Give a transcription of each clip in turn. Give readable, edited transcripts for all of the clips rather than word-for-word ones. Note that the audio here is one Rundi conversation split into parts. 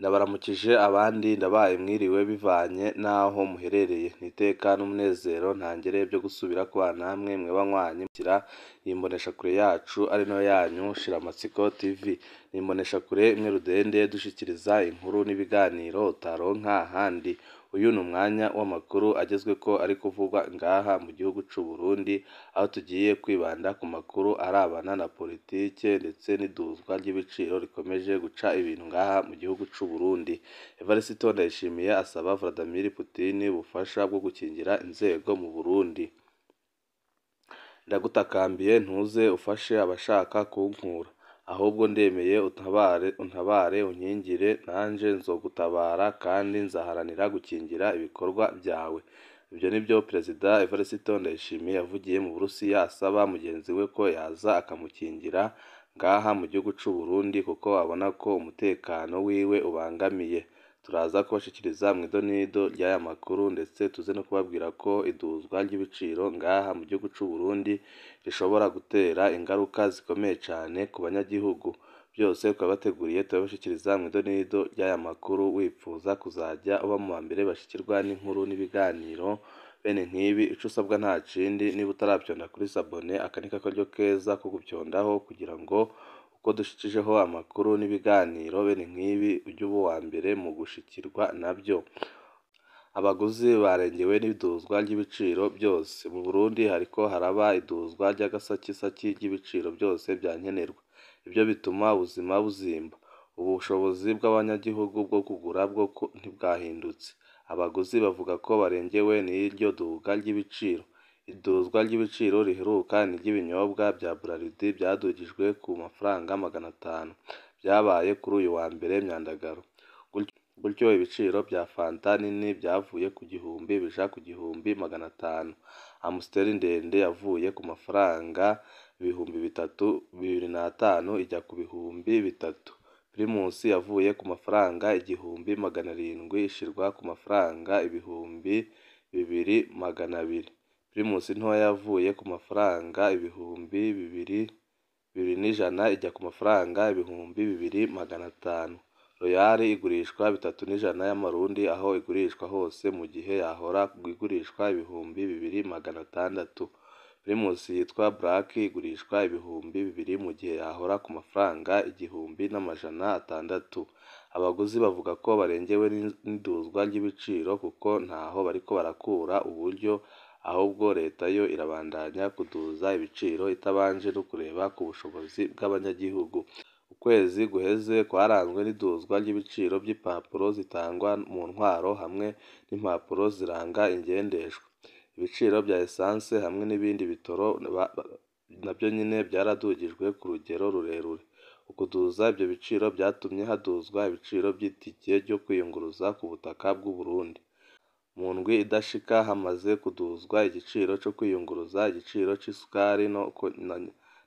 Ndabaramukije abandi ndabaye mwiriwe bivanye n'aho muherereye, n'iteka n'umunezero ntangere byo gusubira kubana namwe mwe banywanyi mukira iyi mboneshakure yacu ari nayo yanyu Shiramatsiko TV, ni imboneshakure imwe rudende dushikiriza inkuru n'ibiganiro utaronka ahandi. Uyu ni umwanya w'amakuru agezweko ari kuvugwa ngaha mu gihugu c'u Burundi, aho tugiye kwibanda ku makuru arabana na politike ndetse n'iduzwa ry'ibiciro rikomeje guca ibintu ngaha mu gihugu c'u Burundi. Evariste Ndayishimiye asaba Vladimir Putin ubufasha bwo gukingira inzego mu Burundi. Ndagutakambiye ntuze ufashe abashaka kunkura, ahubwo ndemeye untabare unkingire, nanje nzogutabara kandi nzaharanira gukingira ibikorwa byawe. Ibyo nibyo Perezida Evariste Ndayishimiye yavugiye mu Burusiya asaba mugenzi we ko yaza akamukingira ngaha mu gihugu c'u Burundi kuko abona ko umutekano wiwe ubangamiye. Turaza kubashikiriza mw'idonido ry'aya makuru ndetse tuze no kubabwira ko iduzwa ry'ibiciro ngaha mu gihugu c'u Burundi rishobora gutera ingaruka zikomeye cane ku banyagihugu. Byose twabateguriye turabashikiriza mw'idonido ry'aya makuru, wipfuza kuzajya uba mu bambere bashikirwa n'inkuru n'ibiganiro bene nk'ibi. Ico usabwa nta kindi, niba utaravyonda kuri sabone aka ni karyo keza ko guvyondaho kugira ngo uko dushikijeho amakuru n'ibiganiro bene nk'ibi ujye uba uwa mbere mu gushikirwa navyo. Abaguzi barengewe n'iduzwa ry'ibiciro byose. Mu Burundi hariko haraba iduzwa ry'agasakisaki ry'ibiciro byose bya nkenerwa. Ibyo bituma ubuzima buzimba. Ubushobozi bw'abanyagihugu bwo kugura bwo ntibwahindutse. Abaguzi bavuga ko barengewe n'iryo duga ry'ibiciro. Iduzwa ry'ibiciro riheruka ni ry'ibinyobwa bya Bralirwa byadugijwe ku mafaranga 500. Byabaye kuri uyu wa mbere Myandagaro. Gutyo ibiciro bya Fanta nini byavuye ku 1000 bija ku 1500. Amstel ndende yavuye ku mafaranga 3005 ijya ku 3000. Primus yavuye ku mafaranga 1700 ishirwa ku mafaranga 2200. Primus ntoya yavuye ku mafaranga 2200 ijya ku mafaranga 2500. Royal igurishwa 3100 y'amarundi aho igurishwa hose mu gihe yahora igurishwa 2600. Primus yitwa Black igurishwa 2000 mu gihe yahora ku mafaranga 1600. Abaguzi bavuga ko barengewe n'iduzwa ry'ibiciro kuko ntaho bariko barakura uburyo, ahubwo leta yo irabandanya kuduza ibiciro itabanje no kureba ku bushobozi bw'abanyagihugu. Ukwezi guheze kwaranzwe n'iduzwa ry'ibiciro by'impapuro zitangwa mu ntwaro hamwe n'impapuro ziranga ingendeshwa. Ibiciro bya essence hamwe n'ibindi bitoro nabyo nyine byaradugijwe ku rugero rurerure. Ukuduza ibyo biciro byatumye haduzwa ibiciro by'itike ryo kwiyunguruza ku butaka bw'u Burundi. Mu ndwi idashika hamaze kuduzwa igiciro cyo kwiyunguruza, igiciro c'isukari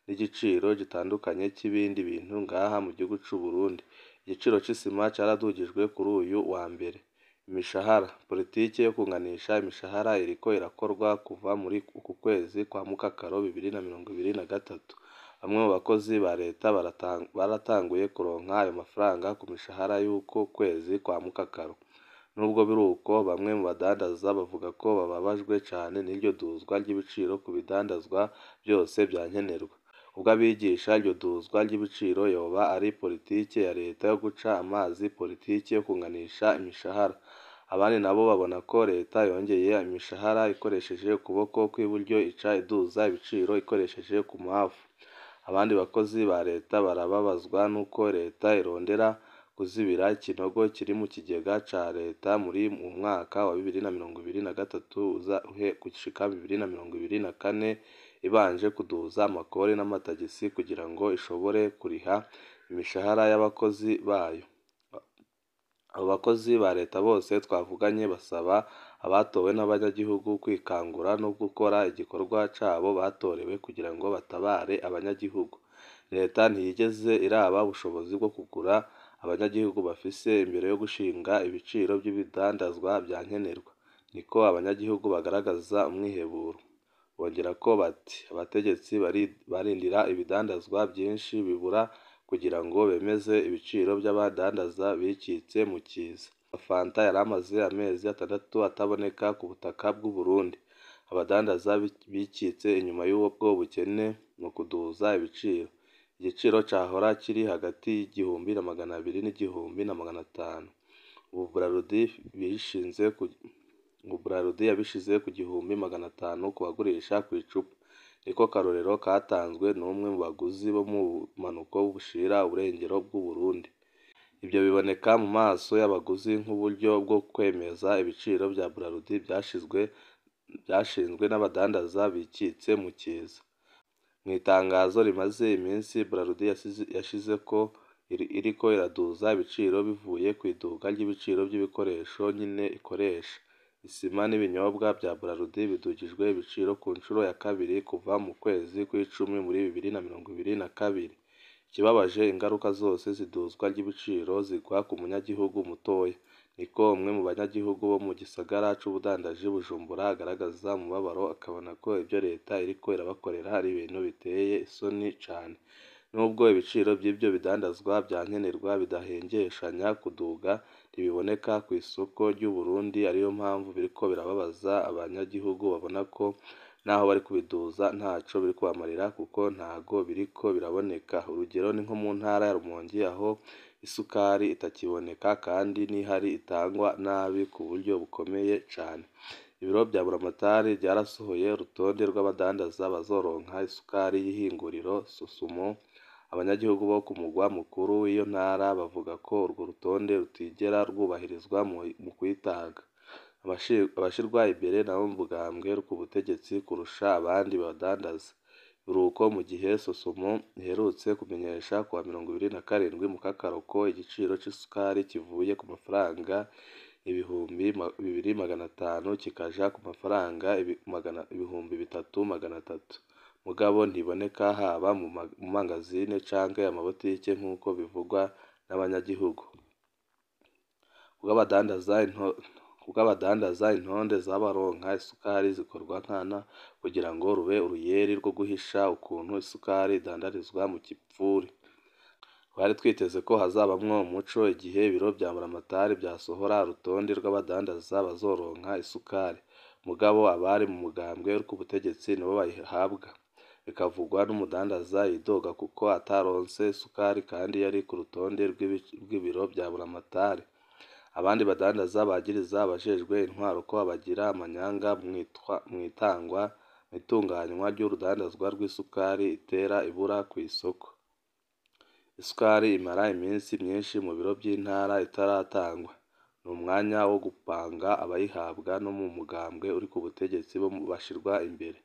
n'igiciro gitandukanye cy'ibindi bintu ngaha mu gihugu c'u Burundi. Igiciro c'isima cyaradugijwe kuri uyu wa mbere. Imishahara. Politike yo kunganisha imishahara iriko irakorwa kuva muri uku kwezi kwa Mukakaro 2023. Bamwe mu bakozi ba leta baratanguye kuronka ayo mafaranga ku mishahara y'uko kwezi kwa Mukakaro. Nubwo biruko, bamwe mu badandaza bavuga ko bababajwe cane n'iryo duzwa ry'ibiciro ku bidandazwa byose bya nkenerwa. Ubwo abigisha iryo duzwa ry'ibiciro yoba ari politike ya leta yo guca amazi politike yo kunganisha imishahara. Abandi nabo babona ko leta yongeye imishahara ikoresheje ukuboko kw'iburyo ica iduza ibiciro ikoresheje ku mafu. Abandi bakozi ba leta barababazwa nuko leta irondera kuzibira ikinogo kiri mu kigega ca leta mu mwaka wa 2023 uza gushika 2024 ibanje kuduza amakori n'amatagisi kugira ngo ishobore kuriha imishahara y'abakozi bayo. Abo bakozi ba leta bose twavuganye basaba abatowe n'abanyagihugu kwikangura no gukora igikorwa cabo batorewe kugira ngo batabare abanyagihugu. Leta ntiyigeze iraba ubushobozi bwo kugura abanyagihugu bafise imbere yo gushinga ibiciro by'ibidandazwa bya nkenerwa. Niko abanyagihugu bagaragaza umwiheburo. Bongera ko bati abategetsi barindira ibidandazwa byinshi bibura kugira ngo bemeze ibiciro by'abadandaza bicitse mu kiza. Fanta yari amaze amezi 6 ataboneka ku butaka bw'u Burundi. Abadandaza bicitse inyuma y'ubwo bukene mu kuduza ibiciro. Igiciro cyahora kiri hagati y'1200 n'1500. Ubu Braludi yabishize ku 1500 ku bagurisha ku icupa. Niko karorero katanzwe n'umwe mu baguzi bo mu bumanuko bushira uburengero bw'u Burundi. Ibyo biboneka mu maso y'abaguzi nk'uburyo bwo kwemeza ibiciro bya Braludi byashinzwe n'abadandaza bicitse mu kiza. Mu itangazo rimaze iminsi Braludi yashize ko iriko iraduza ibiciro bivuye ku iduka ry'ibiciro by'ibikoresho nyine ikoresha. Isima n'ibinyobwa bya Braludi bidugijwe ibiciro ku nshuro ya kabiri kuva mu kwezi kw'icumi muri 2022. Ikibabaje, ingaruka zose ziduzwa ry'ibiciro zigwa ku munyagihugu mutoya. Niko umwe mu banyagihugu bo mu gisagara c'ubudandaji Bujumbura agaragaza umubabaro, akabona ko ibyo leta iriko irabakorera ari ibintu biteye isoni cane. Nubwo ibiciro by'ibyo bidandazwa bya nkenerwa bidahengeshanya kuduga, ntibiboneka ku isoko ry'u Burundi, ariyo mpamvu biriko birababaza abanyagihugu babona ko naho bari kubiduza ntaco biri kubamarira kuko ntago biriko biraboneka. Urugero ni nko mu ntara ya Rumonge aho isukari itakiboneka kandi n'ihari itangwa nabi ku buryo bukomeye cane. Ibiro bya Buramatari byarasohoye urutonde rw'abadandaza bazoronka isukari y'ihinguriro Sosumo. Abanyagihugu bo ku mugwa mukuru w'iyo ntara bavuga ko urwo rutonde rutigera rwubahirizwa mu kuyitanga. Abashirwa imbere nabo mu bugambwe ku butegetsi kurusha abandi badandaza. Biruko mu gihe Sosumo iherutse kumenyesha kuwa 27 Mukakaro ko igiciro c'isukari kivuye ku mafaranga 2500 kikaja ku mafaranga 3300. Mugabo ntiboneka haba mu mangazine canke amabotike nk'uko bivugwa n'abanyagihugu. Kubw'abadandaza intonde z'abaronka isukari zikorwa nkana kugira ngo rube uruyeri rwo guhisha ukuntu isukari idandarizwa mu kipfuri. Twari twiteze ko hazabamwo umuco igihe ibiro bya Buramatari byasohora urutonde rw'abadandaza bazoronka isukari. Mugabo abari mu mugambwe ku butegetsi nibo bayihabwa. Bikavugwa n'umudandaza yidoga kuko ataronse isukari kandi yari ku rutonde rw'ibiro bya Buramatari. Abandi badandaza bagiriza abajejwe intwaro ko abagira amanyanga mu itunganywa ry'urudandazwa rw'isukari itera ibura ku isoko. Isukari imara iminsi myinshi mu biro by'intara itaratangwa. Ni umwanya wo gupanga abayihabwa no mu mugambwe uri ku butegetsi bo bashirwa imbere,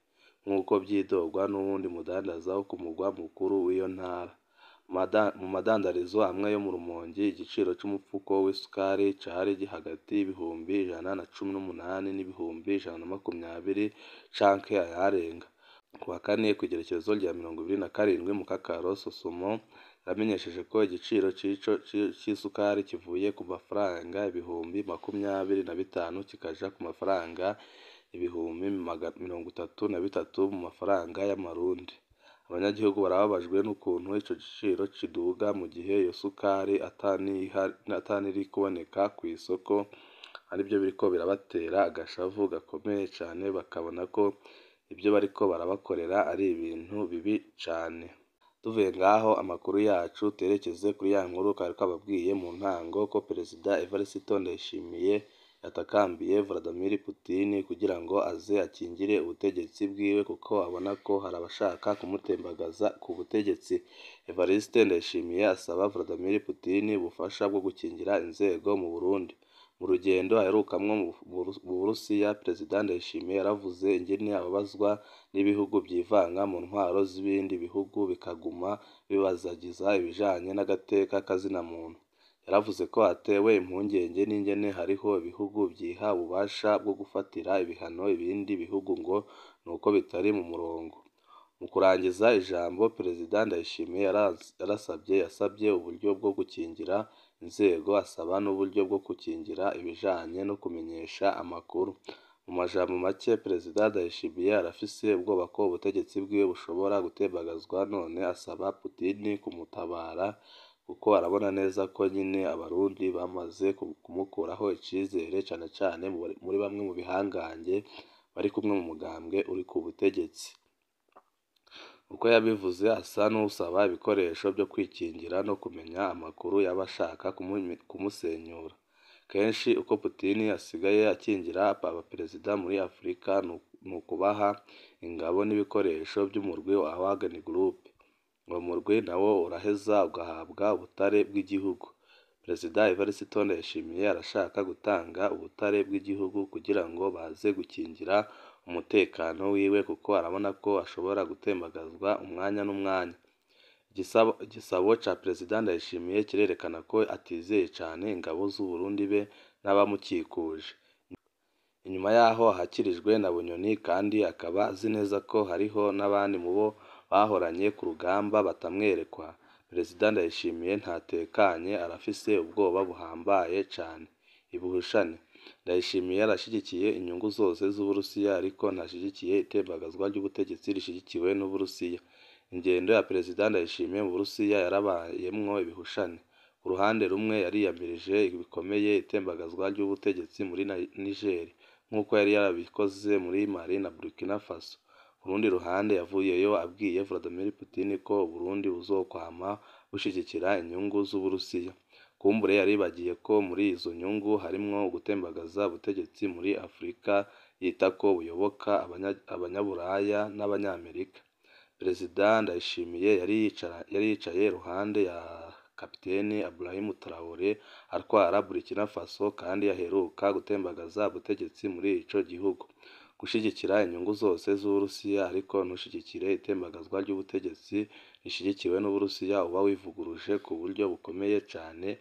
nk'uko byidogwa n'uwundi mudandaza wo ku mugwa mukuru w'iyo ntara. Mu madandarizo amwe yo mu Rumonge igiciro c'umupfuko w'isukari cari hagati y'ibihumbi 118 n'ibihumbi 120 canke ayarenga. Kuwa kane kw'igerekezo rya 27 Mukakaro, Sosumo yamenyesheje ko igiciro c'isukari kivuye ku mafaranga 25,000 kikaja ku mafaranga 33,000 mu mafaranga y'amarundi. Abanyagihugu barababajwe n'ukuntu ico giciro kiduga mu gihe iyo sukari ataniri kuboneka ku isoko, aribyo biriko birabatera agashavu gakomeye cane, bakabona ko ibyo bariko barabakorera ari ibintu bibi cane. Tuvuye ngaho amakuru yacu terekeze kuri ya nkuru kari kababwiye mu ntango ko Perezida Evariste Ndayishimiye yatakambiye Vladimir Putin kugira ngo aze akingire ubutegetsi bwiwe kuko abona ko hari abashaka kumutembagaza ku butegetsi. Evariste Ndayishimiye asaba Vladimir Putin ubufasha bwo gukingira inzego mu Burundi. Mu rugendo aherukamwo mu Burusiya, Perezida Ndayishimiye yaravuze ingene ababazwa n'ibihugu byivanga mu ntwaro z'ibindi bihugu bikaguma bibazagiza ibijanye n'agateka kazina muntu. Yaravuze ko atewe impungenge n'ingene hariho ibihugu byiha ububasha bwo gufatira ibihano ibindi bihugu ngo nuko bitari mu murongo. Mu kurangiza ijambo, Perezida Ndayishimiye yasabye uburyo bwo gukingira inzego, asaba n'uburyo bwo gukingira ibijanye no kumenyesha amakuru. Mu majambo make, Perezida Ndayishimiye arafise ubwoba ko ubutegetsi bwiwe bushobora gutembagazwa, none asaba Putin kumutabara kuko arabona neza ko nyine abarundi bamaze kumukuraho icizere, cane cane muri bamwe mu bihangange bari kumwe mu mugambwe uri ku butegetsi. Uko yabivuze, asa n'usaba ibikoresho byo kwikingira no kumenya amakuru y'abashaka kumusenyura. Kenshi uko Putin asigaye akingira abaperezida muri Afurika ni ukubaha ingabo n'ibikoresho by'umurwi wa Wagner Group. Uwo murwi nawo uraheza ugahabwa ubutare bw'igihugu. Perezida Evariste Ndayishimiye arashaka gutanga ubutare bw'igihugu kugira ngo baze gukingira umutekano wiwe, kuko arabona ko ashobora gutembagazwa umwanya n'umwanya. Igisabo ca Perezida Ndayishimiye kirerekana ko atizeye cane ingabo z'u Burundi be n'abamukikuje. Inyuma yaho hakirijwe na Bunyoni, kandi akaba azi neza ko hariho n'abandi mu bo bahoranye ku rugamba batamwerekwa. Perezida Ndayishimiye ntatekanye, arafise ubwoba buhambaye cane. Ibuhushane: Ndayishimiye arashigikiye inyungu zose z'Uburusiya, ariko ntashigikiye itembagazwa ry'ubutegetsi rishigikiwe n'Uburusiya. Ingendo ya Perezida Ndayishimiye mu Burusiya yarabayemwo ibihushane. Ku ruhande rumwe yariyamirije bikomeye itembagazwa ry'ubutegetsi muri Niger, nk'uko yari yarabikoze muri Mali na Burkina Faso. Ku rundi ruhande yavuyeyo abwiye Vladimir Putin ko Uburundi buzokwama bushigikira inyungu z'Uburusiya. Kumbure yaribagiye ko muri izo nyungu harimwo gutembagaza ubutegetsi muri Afurika, yita ko buyoboka abanyaburaya n'abanyamerika. Perezida Ndayishimiye yari yicaye iruhande ya Kapiteni Ibrahim Traoré atwara Burkina Faso, kandi yaheruka gutembagaza ubutegetsi muri ico gihugu. Gushigikira inyungu zose z'Uburusiya ariko ntushigikire itembagazwa ry'ubutegetsi rishigikiwe n'Uburusiya uba wivuguruje ku buryo bukomeye cane.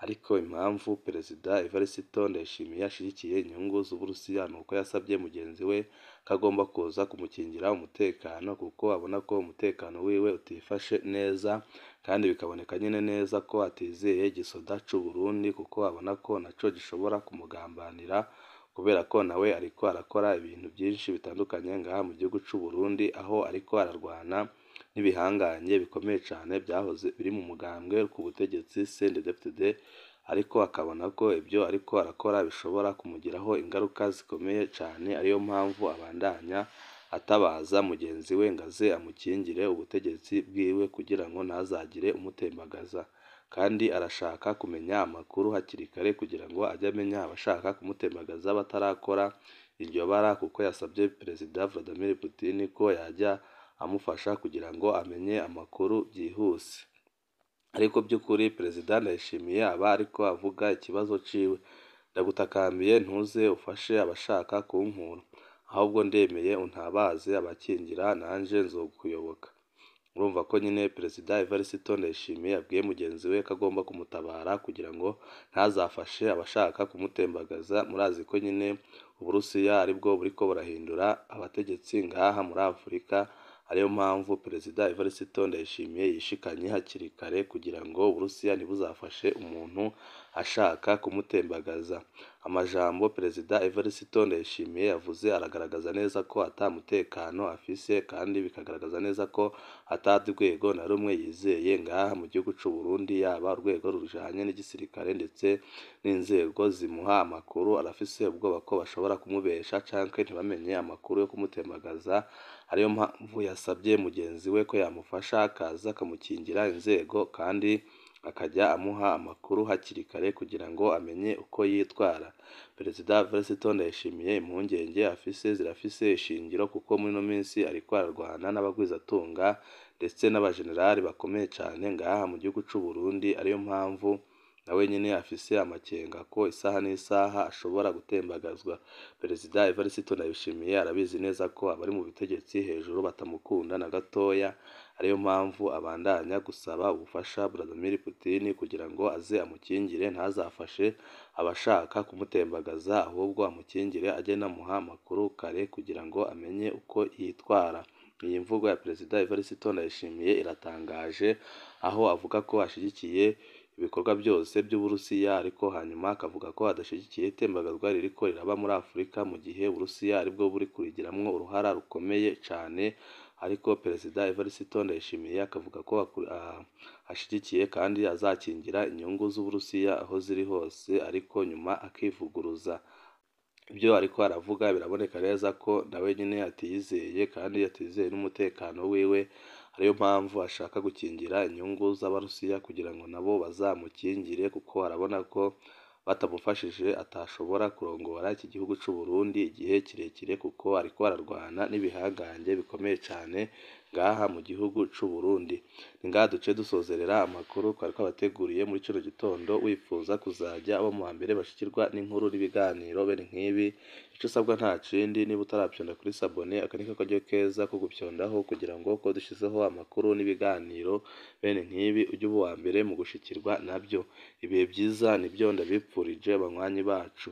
Ariko impamvu Perezida Evariste Ndayishimiye ashigikiye inyungu z'Uburusiya nuko yasabye mugenzi we ko agomba kuza kumukingira umutekano, kuko abona ko umutekano wiwe utifashe neza, kandi bikaboneka nyine neza ko atizeye igisoda c'u Burundi, kuko abona ko naco gishobora kumugambanira, kubera ko nawe ariko arakora ibintu byinshi bitandukanye ngaha mu gihugu c'u Burundi, aho ariko ararwana n'ibihanganye bikomeye cane byahoze biri mu mugambwe ku butegetsi CNDD-FDD, ariko akabona ko ibyo ariko arakora bishobora kumugiraho ingaruka zikomeye cane. Ariyo mpamvu abandanya atabaza mugenzi we ngo aze amukingire ubutegetsi bwiwe kugira ngo ntazagire umutembagaza, kandi arashaka kumenya amakuru hakiri kare kugira ngo ajye amenya abashaka kumutembagaza batarakora iryo bara, kuko yasabye Perezida Vladimir Putin ko yajya amufasha kugira ngo amenye amakuru byihuse. Ariko by'ukuri Perezida Ndayishimiye aba ariko avuga ikibazo ciwe: ndagutakambiye ntuze ufashe abashaka kunkura, ahubwo ndemeye untabaze abakingira, nanje nzokuyoboka. Urumva ko nyine Perezida Evariste Ndayishimiye abwiye mugenzi we ko agomba kumutabara kugira ngo ntazafashe abashaka kumutembagaza. Murazi ko nyine Uburusiya aribwo buriko burahindura abategetsi ngaha muri Afurika. Ariyo mpamvu Perezida Evariste Ndayishimiye yishikanye hakiri kare kugira ngo Uburusiya ntibuzafashe umuntu ashaka kumutembagaza. Amajambo Perezida Evariste Ndayishimiye yavuze aragaragaza neza ko atamutekano afise, kandi bikagaragaza neza ko atari urwego na rumwe yizeye ngaha mu gihugu c'u Burundi, yaba urwego rujanye n'igisirikare ndetse n'inzego zimuha amakuru. Arafise ubwoba ko bashobora kumubesha canke ntibamenye amakuru yo kumutembagaza. Ariyo mpamvu yasabye mugenzi we ko yamufasha akaza akamukingira inzego, kandi akajya amuha amakuru hakiri kare kugira ngo amenye uko yitwara. Perezida Evariste Ndayishimiye impungenge afise zirafise ishingiro, kuko muri no minsi ariko ararwana n'abagwizatunga ndetse n'abajenerali bakomeye cane ngaha mu gihugu c'u Burundi. Ariyo mpamvu nawe nyine afise amakenga ko isaha n'isaha ashobora gutembagazwa. Perezida Evariste Ndayishimiye arabizi neza ko abari mu butegetsi hejuru batamukunda na gatoya. Ariyo mpamvu abandanya gusaba ubufasha Vladimir Putin kugira ngo aze amukingire, ntazafashe abashaka kumutembagaza, ahubwo amukingire ajye namuha amakuru kare kugira ngo amenye uko yitwara. Iyi mvugo ya Perezida Evariste Ndayishimiye iratangaje, aho avuga ko ashigikiye ibikorwa byose by'Uburusiya ariko hanyuma akavuga ko adashyigikiye itembagazwa ririko riraba muri Afurika mu gihe Uburusiya aribwo buri kurigiramwo uruhara rukomeye cane, ariko Perezida Evariste Ndayishimiye akavuga ko ashyigikiye kandi azakingira inyungu z'Uburusiya aho ziri hose, ariko nyuma akivuguruza. Ibyo ariko aravuga biraboneka neza ko nawe nyine atiyizeye kandi atizeye n'umutekano wiwe, ariyo mpamvu ashaka gukingira inyungu z'Abarusiya kugira ngo nabo bazamukingire, kuko arabona ko batamufashije atashobora kurongora iki gihugu c'u Burundi igihe kirekire, kuko ariko ararwana n'ibihangange bikomeye cane ngaha mu gihugu c'u Burundi. Ni ngaha duce dusozerera amakuru twari twabateguriye muri kino gitondo, wifuza kuzaja abo mu mbere bashikirwa n'inkuru n'ibiganiro bene nk'ibi, ico usabwa nta kindi, niba utaravyonda kuri sabone aka niko karyo keza ko gupyondaho kugira ngo ko dushizeho amakuru n'ibiganiro bene nk'ibi ujye uba uwa mbere mu gushikirwa nabyo. Ibihe byiza nibyo ndabipfurije banywanyi bacu.